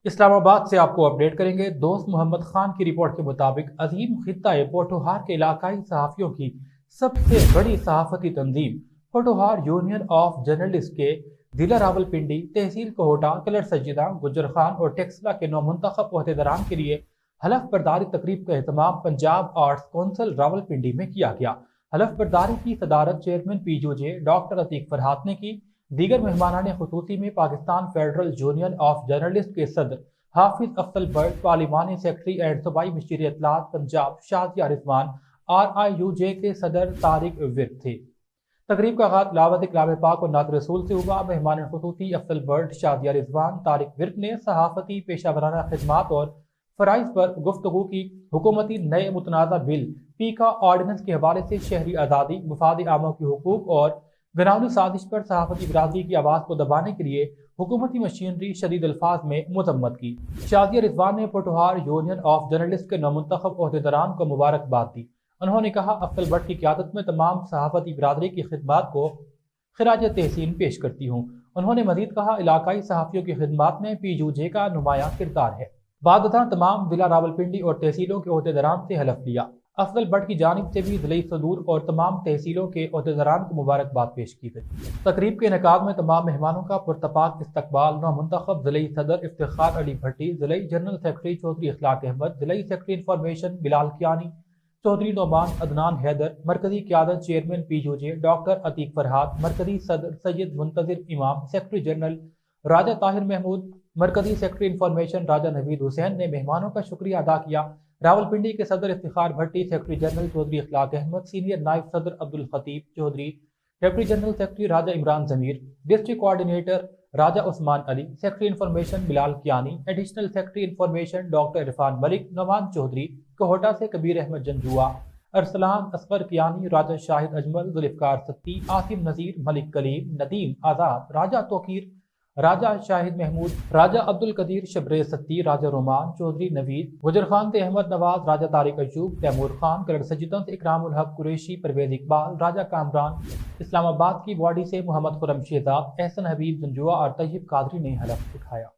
इस्लामाबाद से आपको अपडेट करेंगे। दोस्त मोहम्मद खान की रिपोर्ट के मुताबिक अजीम खित्ता पोठोहार के इलाकाई सहाफ़ियों की सबसे बड़ी सहाफ़ती तंजीम पोठोहार यूनियन ऑफ जर्नलिस्ट के जिला रावलपिंडी, तहसील कोहटा, कलर सज्जिदा, गुजर खान और टेक्सला के नौमुंतखब ओहदेदारान के लिए हलफ बर्दारी तकरीब का एहतमाम पंजाब आर्ट्स कौंसिल रावलपिंडी में किया गया। हलफ बर्दारी की सदारत चेयरमैन पीजूजे डॉक्टर अतीक फरहात ने की। दीगर मेहमानान खुसूसी में Pakistan federal union of journalist के सदर हाफिज अफसल बट, पार्लिमानी सेक्रेटरी एंड सूबाई मशीर इत्तलात पंजाब शाजिया रिजवान, RIUJ के सदर तारिक विर्क थे। तकरीब का आगाज लावत कलाम पाक और नात रसूल से हुआ। मेहमान खुसूसी अफसल बट, शाजिया रिजवान, तारिक विर्क ने सहाफती पेशा वराना खिदमात और फ़राइज़ पर गुफ्तगू की। हुकूमती नए मुतनाज़ा बिल पीका ऑर्डिनेंस के हवाले से शहरी आज़ादी, मुफाद आमों के हुकूक और घरेलू साजिश पर सहाफती बिरादरी की आवाज़ को दबाने के लिए हुकूमती मशीनरी शदीद अल्फाज में मजम्मत की। शाजिया रिजवान ने पोठोहार यूनियन ऑफ जर्नलिस्ट के नौमुंतखब ओहदेदारान को मुबारकबाद दी। उन्होंने कहा, अफसल बट की क़यादत में तमाम सहाफती बिरादरी की खिदमात को खिराज तहसीन पेश करती हूँ। उन्होंने मजीद कहा, इलाकाई सहाफ़ियों की खिदमात में पीजूजे का नुमाया किरदार है। बाद तमाम जिला रावलपिंडी और तहसीलों के ओहदेदारान से हलफ लिया। अफजल बट की जानिब से भी ज़िले सदूर और तमाम तहसीलों के ओहदेदारान को मुबारकबाद पेश की गई। तकरीब के इनेकाद में तमाम मेहमानों का पुरतपाक इस्तकबाल नौमुंतखब ज़िले सदर इफ्तिखार अली भट्टी, ज़िले जनरल सेक्रेटरी चौधरी इखलाक अहमद, ज़िले सेक्रेटरी इंफॉर्मेशन बिलाल कियानी, चौधरी नोमान अदनान हैदर, मरकजी क़यादत चेयरमैन पीजूजे डॉक्टर अतीक फरहात, मरकजी सदर सैयद मुंतजिर इमाम, सेक्रेटरी जनरल राजा ताहिर महमूद, मरकजी सेक्रेटरी इंफॉर्मेशन राजा नवीद हुसैन ने मेहमानों का शुक्रिया अदा किया। रावलपिंडी के सदर Iftikhar Bhatti, secretary general Chaudhry Ikhlaq Ahmad, senior नायब सदर Abdul Khateeb Chaudhry, deputy general secretary Raja Imran Zameer, district coordinator Raja Usman Ali, secretary information Bilal Kiani, additional secretary information doctor Irfan Malik, Nawan Chaudhry, Kohta से कबीर अहमद जंजुआ, अरसलान असगर कियानी, राजा शाहिद अजमल, जुल्फकार सत्ती, आसिम नज़ीर, मलिक कलीम, नदीम आज़ाद, राजा तोकीर, राजा शाहिद महमूद, राजा अब्दुल कदीर शबरे सत्ती, राजा रोमान चौधरी नवीद, गुजर खान से अहमद नवाज, राजा तारिक अयूब, तैमूर खान, कलर सज्जिदों से इकरामुल हक कुरैशी, परवेज इकबाल, राजा कामरान, इस्लामाबाद की वाडी से मोहम्मद खुरम शहजाद, एहसन हबीब जंजुआ और तैयब कादरी ने हलफ दिखाया।